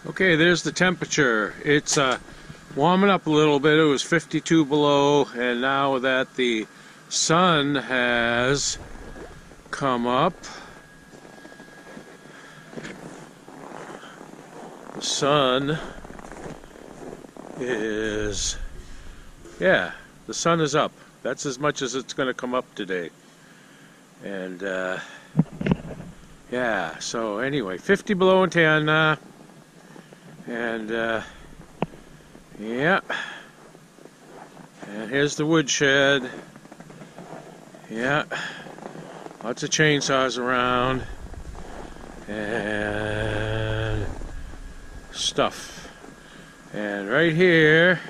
Okay, there's the temperature. It's warming up a little bit. It was 52 below, and now that the sun has come up, the sun is, the sun is up. That's as much as it's going to come up today. And yeah, so anyway, 50 below in Tanana. And yeah, and here's the woodshed. Yeah, lots of chainsaws around and stuff. And right here,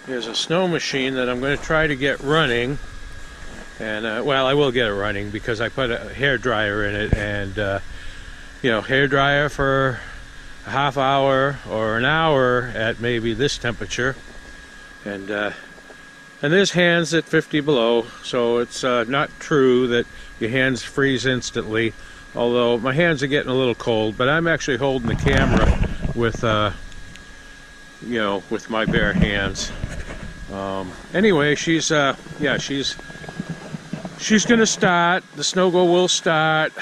there's a snow machine that I'm going to try to get running. And well, I will get it running because I put a hair dryer in it, and you know, hair dryer for a half hour or an hour at maybe this temperature, and there's hands at 50 below, so it's not true that your hands freeze instantly, although my hands are getting a little cold, but I'm actually holding the camera with you know, with my bare hands. Anyway, she's gonna start. The snow-go will start.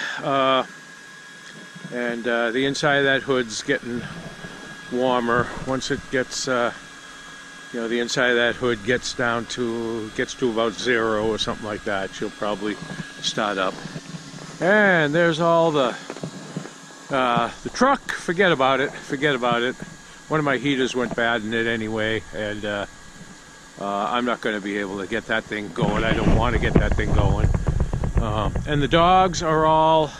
And the inside of that hood's getting warmer. Once it gets, you know, the inside of that hood gets to about 0 or something like that, she'll probably start up. And there's all the truck. Forget about it. Forget about it. One of my heaters went bad in it anyway, and I'm not going to be able to get that thing going. I don't want to get that thing going. And the dogs are all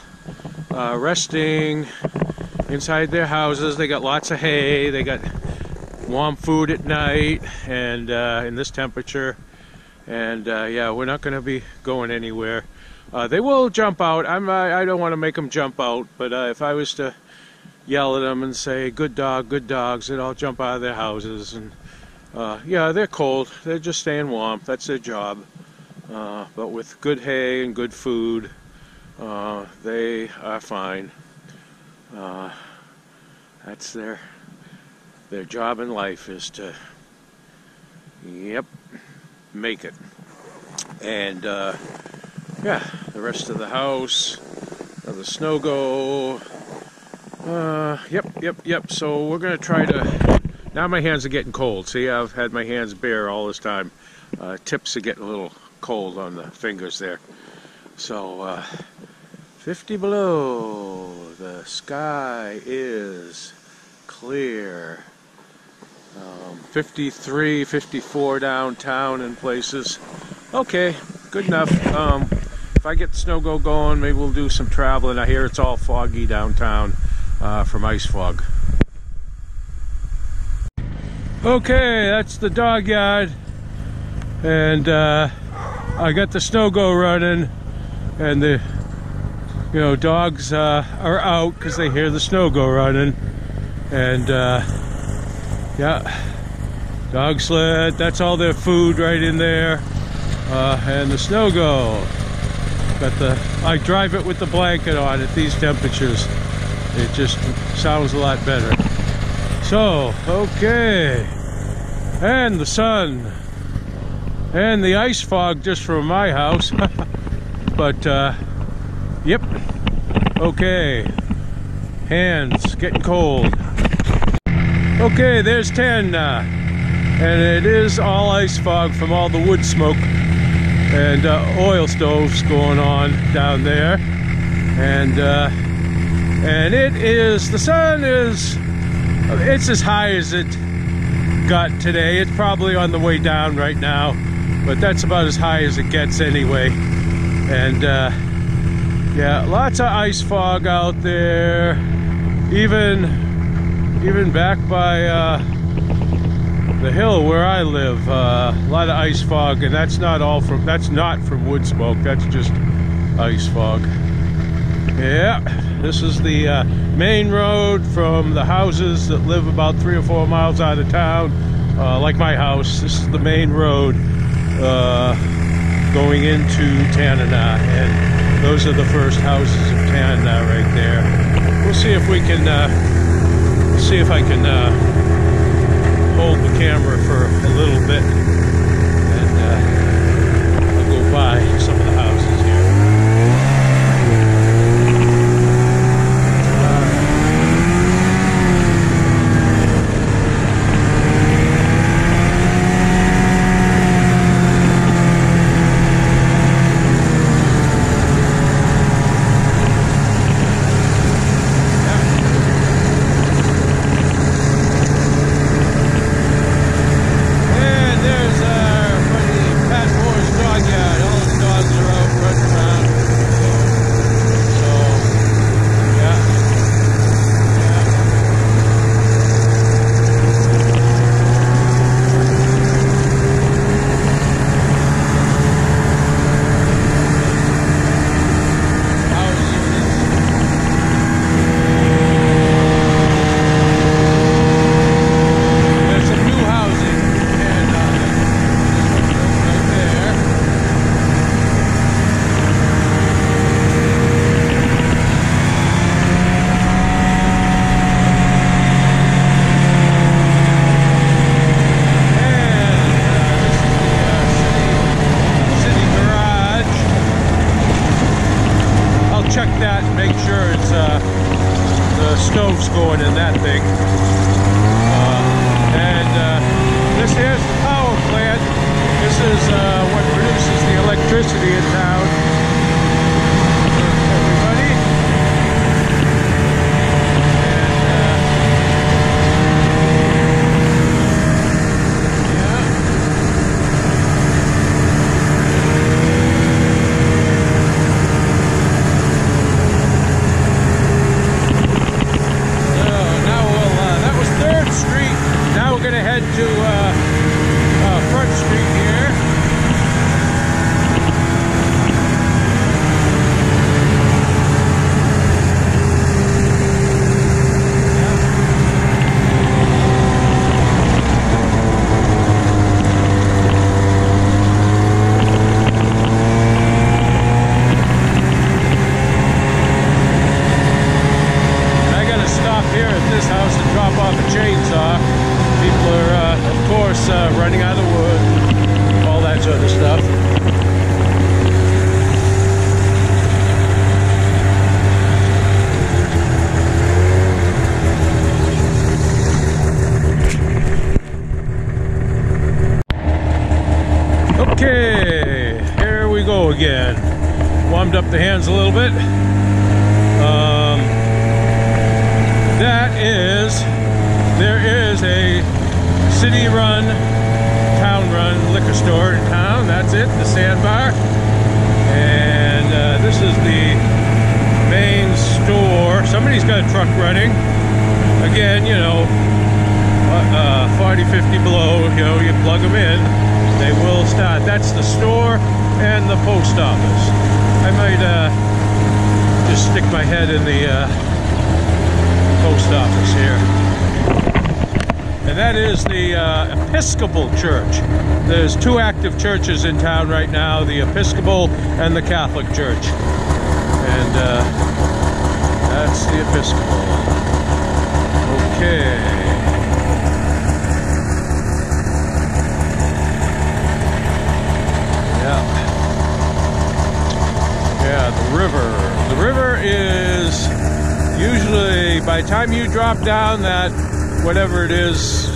resting inside their houses. They got lots of hay, they got warm food at night, and in this temperature, and yeah, we're not going to be going anywhere. They will jump out. I don't want to make them jump out, but if I was to yell at them and say good dog, good dogs, they'd all jump out of their houses. And yeah, they're cold, they're just staying warm, that's their job. But with good hay and good food, they are fine. That's their job in life, is to, yep, make it. And yeah, the rest of the house, the snow-go, yep. So we're gonna try to. Now my hands are getting cold. See, I've had my hands bare all this time. Tips are getting a little cold on the fingers there. So 50 below, the sky is clear. 53, 54 downtown in places. Okay, good enough. If I get the snow-go going, maybe we'll do some traveling. I hear it's all foggy downtown from ice fog. Okay, that's the dog yard, and I got the snow-go running, and the dogs are out because they hear the snow-go running. And yeah, dog sled, that's all their food right in there. And the snow-go, I drive it with the blanket on at these temperatures. It just sounds a lot better. So, okay, and the sun, and the ice fog just from my house. But, yep, okay, hands getting cold. Okay, there's Tanana, and it is all ice fog from all the wood smoke and oil stoves going on down there. And it is, the sun is, it's as high as it got today. It's probably on the way down right now, but that's about as high as it gets anyway. And yeah, lots of ice fog out there. Even back by the hill where I live, a lot of ice fog, and that's not from wood smoke. That's just ice fog. Yeah, this is the main road from the houses that live about 3 or 4 miles out of town, like my house. This is the main road going into Tanana, and those are the first houses of Tanana right there. We'll see if we can see if I can hold the camera for a little bit, and I'll go by some of the houses here. Check that and make sure it's the stove's going in that thing. This here's the power plant. This is what produces the electricity in town. Everybody. To Front Street here. And I gotta stop here at this house and drop off a chainsaw. People are, of course, running out of wood, all that sort of stuff. Okay, here we go again. Warmed up the hands a little bit. There is a city-run, town-run liquor store in town. That's it, the Sandbar. And this is the main store. Somebody's got a truck running. Again, you know, 40, 50 below, you know, you plug them in, they will start. That's the store and the post office. I might just stick my head in the post office here. And that is the Episcopal Church. There's two active churches in town right now, the Episcopal and the Catholic Church. And that's the Episcopal. Okay. Yeah, the river. The river is usually, by the time you drop down that, whatever it is,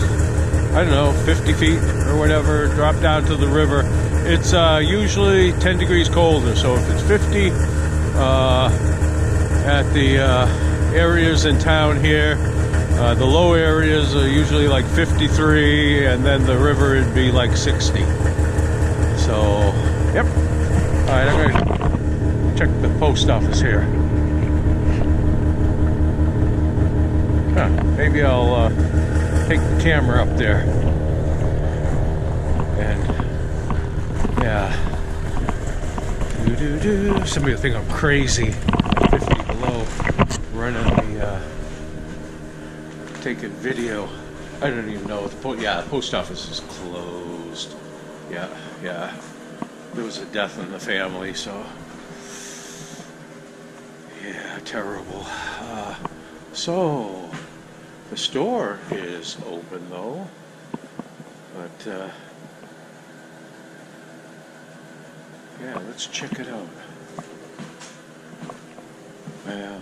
I don't know, 50 feet or whatever, drop down to the river, it's usually 10 degrees colder. So if it's 50 at the areas in town here, the low areas are usually like 53, and then the river would be like 60. So, yep. All right, I'm gonna check the post office here. Maybe I'll take the camera up there. And yeah, somebody will think I'm crazy. 50 below, running the taking video. I don't even know. The post office is closed. Yeah. There was a death in the family, so yeah, terrible. So The store is open though, but yeah, let's check it out. Well,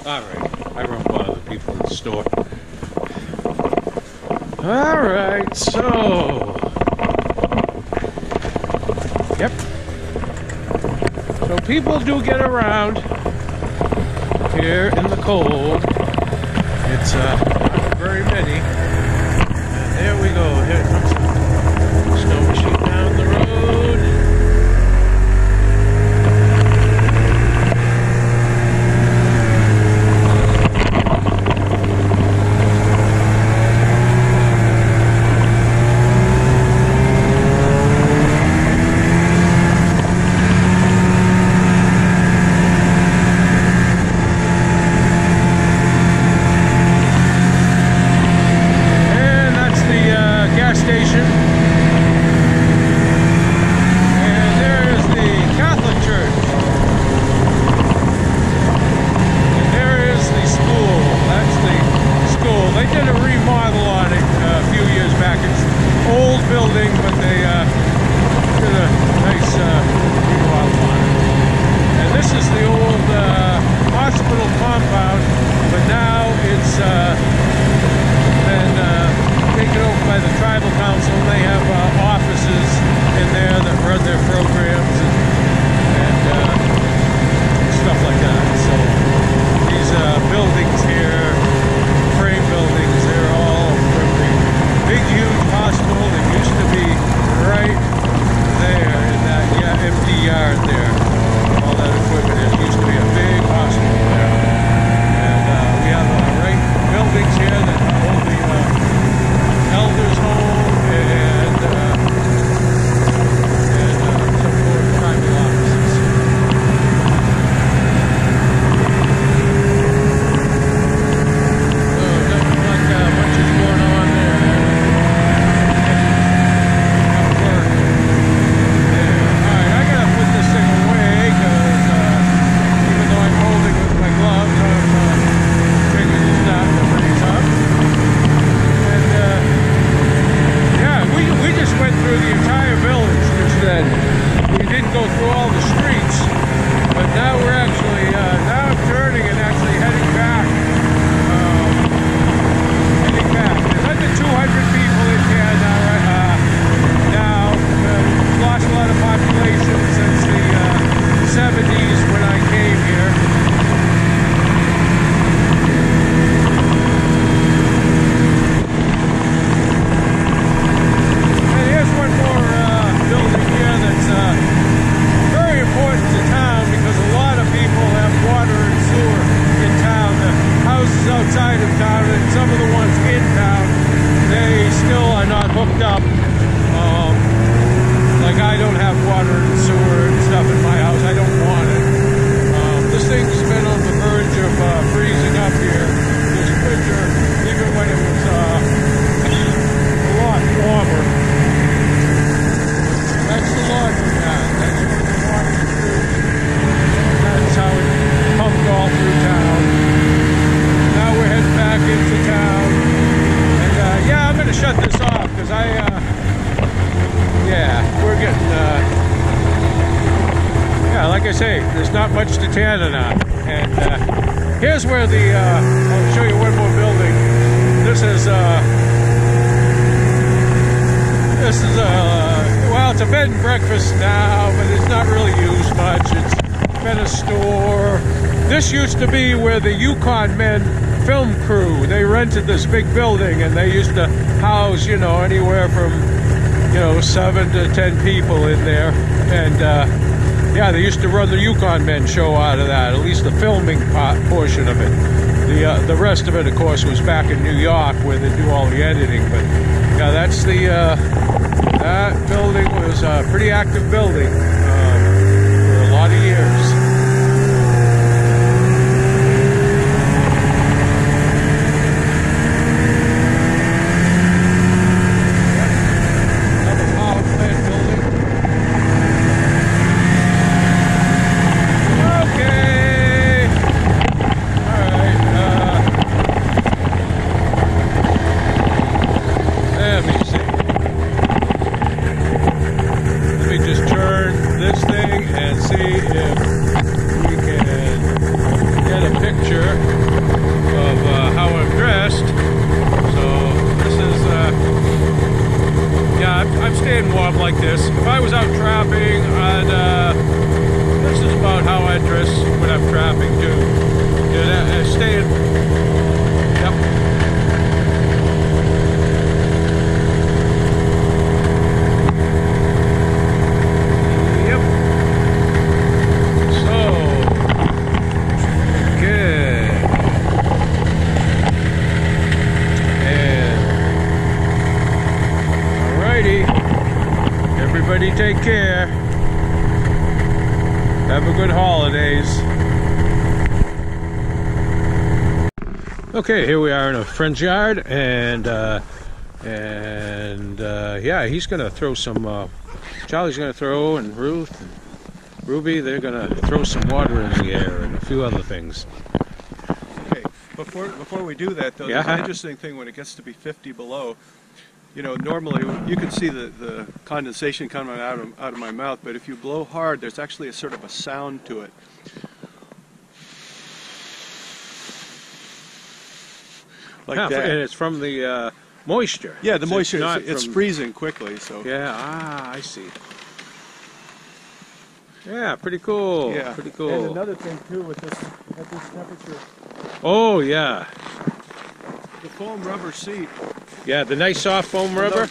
alright, I won't bother the people in the store. Alright, so, yep. So people do get around here in the cold. It's not very many. And there we go. Here comes the snow machine down the road. There's not much to Tanana, and here's where the I'll show you one more building. This is well, it's a bed and breakfast now, but it's not really used much. It's been a store. This used to be where the Yukon men film crew, they rented this big building, and they used to house, you know, anywhere from, you know, 7 to 10 people in there. And yeah, they used to run the Yukon Men show out of that, at least the filming portion of it. The rest of it, of course, was back in New York where they do all the editing. But yeah, that's the that building was a pretty active building for a lot of years. trapping, and this is about how I dress when I'm trapping too. Staying. Yep. Yep. So, good. And alrighty. Everybody take care. Have a good holidays. Okay, here we are in a friend's yard, and yeah, he's gonna throw some. Charlie's gonna throw, and Ruth and Ruby, they're gonna throw some water in the air and a few other things. Okay, before we do that, though, Yeah. there's an interesting thing when it gets to be 50 below. You know, normally you can see the condensation coming out of my mouth, but if you blow hard, there's actually a sort of a sound to it. Like Yeah, that. and it's from the moisture. Yeah, the moisture, not it's from- freezing quickly, so. Yeah, I see. Yeah, pretty cool. Yeah. Pretty cool. And another thing too with this, at this temperature, Oh yeah, the foam rubber seat, yeah. The nice soft foam rubber.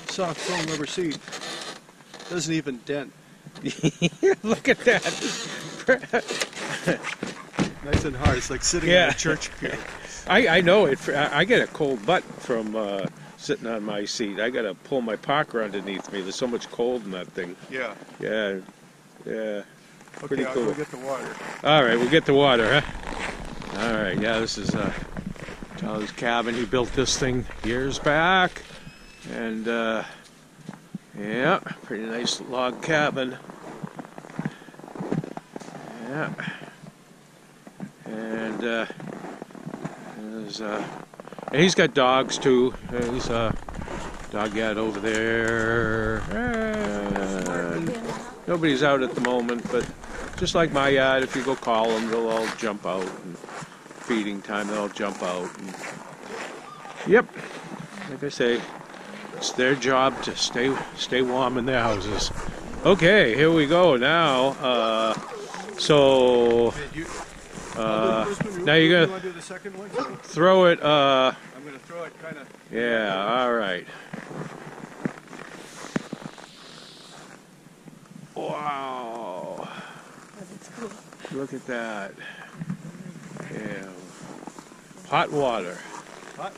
soft foam rubber seat, doesn't even dent. Look at that. Nice and hard. It's like sitting Yeah. in a church pew. I know it. I get a cold butt from sitting on my seat. I gotta pull my parker underneath me. There's so much cold in that thing. Yeah. Yeah, yeah. Pretty Okay, cool. I'll go get the water. All right, we'll get the water, huh? All right, yeah. This is Charlie's cabin. He built this thing years back, and yeah, pretty nice log cabin. Yeah, and there's and he's got dogs too. There's a dog yard over there. And nobody's out at the moment, but just like my yard, if you go call them, they'll all jump out. And feeding time, they'll jump out. And, yep, like I say, it's their job to stay warm in their houses. Okay, here we go now. So now you're gonna do the second one? throw it. I'm gonna throw it kind of. Yeah, all right. Wow. Look at that. Yeah. Hot water.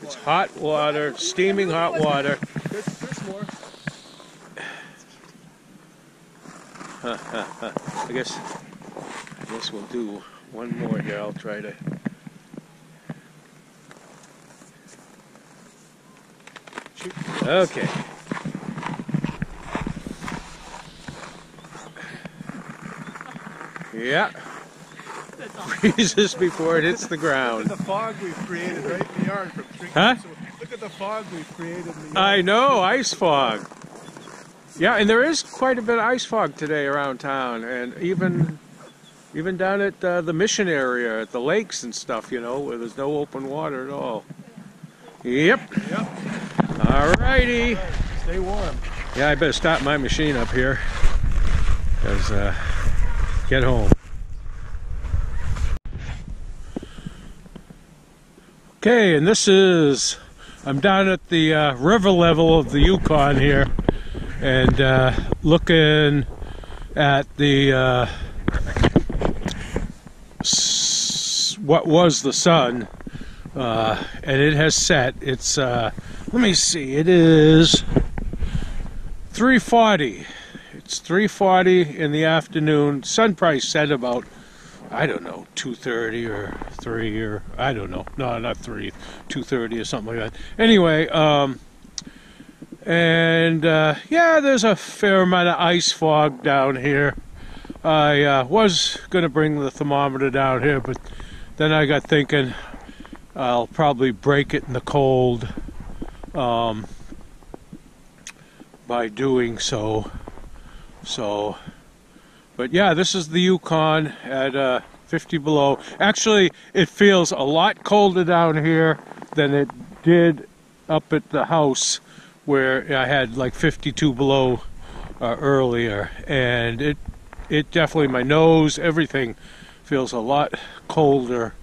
It's hot water, steaming hot water. There's more. I guess we'll do one more here. I'll try to. Okay. Yeah. Freezes before it hits the ground. Look at the fog we've created right in the yard from drinking. Huh? So look at the fog we've created in the yard. I know, ice fog. Yeah, and there is quite a bit of ice fog today around town, and even down at the mission area, at the lakes and stuff, you know, where there's no open water at all. Yep. Yep. All righty. Stay warm. Yeah, I better stop my machine up here, because get home. Okay, and this is, I'm down at the river level of the Yukon here, and looking at the what was the sun, and it has set. It's let me see, it is 3:40. It's 3:40 in the afternoon. Sun probably set about, I don't know, 2:30 or 3 or I don't know. No, not 3, 2:30 or something like that. Anyway, and yeah, there's a fair amount of ice fog down here. I was going to bring the thermometer down here, but then I got thinking I'll probably break it in the cold by doing so. But yeah, this is the Yukon at 50 below. Actually, it feels a lot colder down here than it did up at the house, where I had like 52 below earlier, and it definitely, my nose, everything feels a lot colder.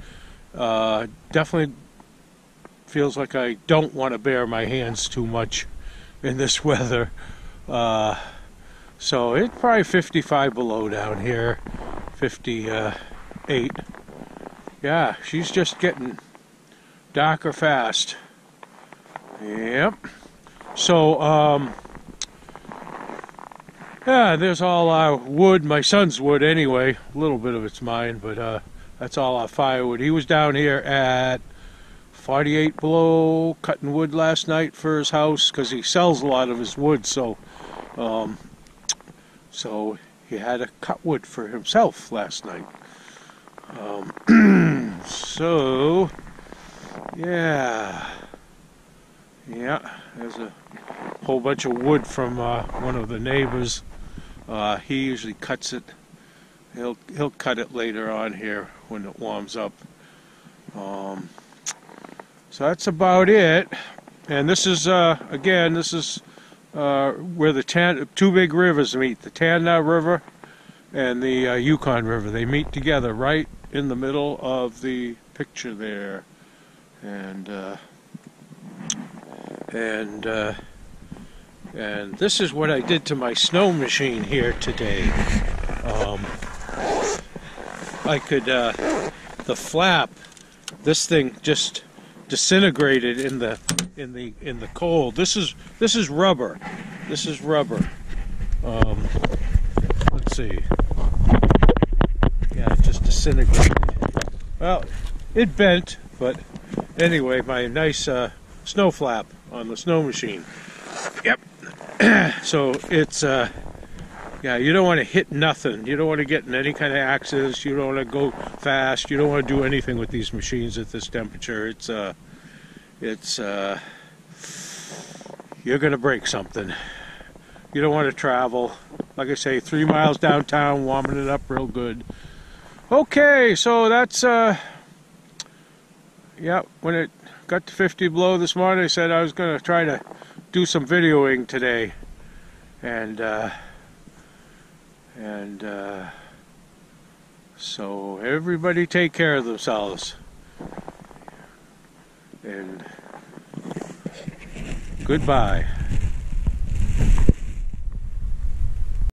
Definitely feels like I don't want to bare my hands too much in this weather. So it's probably 55 below down here, 58. Yeah, she's just getting darker fast. Yep. So, yeah, there's all our wood, my son's wood anyway. A little bit of it's mine, but that's all our firewood. He was down here at 48 below cutting wood last night for his house because he sells a lot of his wood, so he had to cut wood for himself last night. So yeah, there's a whole bunch of wood from one of the neighbors. He usually cuts it. He'll cut it later on here when it warms up. So that's about it. And this is again, this is where the two big rivers meet, the Tanana River and the Yukon River. They meet together right in the middle of the picture there. And this is what I did to my snow machine here today. I could the flap, this thing just disintegrated in the cold. This is rubber. This is rubber. Let's see. Yeah, it just disintegrated. Well, it bent, but anyway, my nice snow flap on the snow machine. Yep. So it's yeah, you don't want to hit nothing. You don't want to get in any kind of accidents. You don't want to go fast. You don't want to do anything with these machines at this temperature. It's you're going to break something. You don't want to travel. Like I say, 3 miles downtown, warming it up real good. Okay, so that's yeah, when it got to 50 below this morning, I said I was going to try to do some videoing today. And so everybody take care of themselves. And goodbye.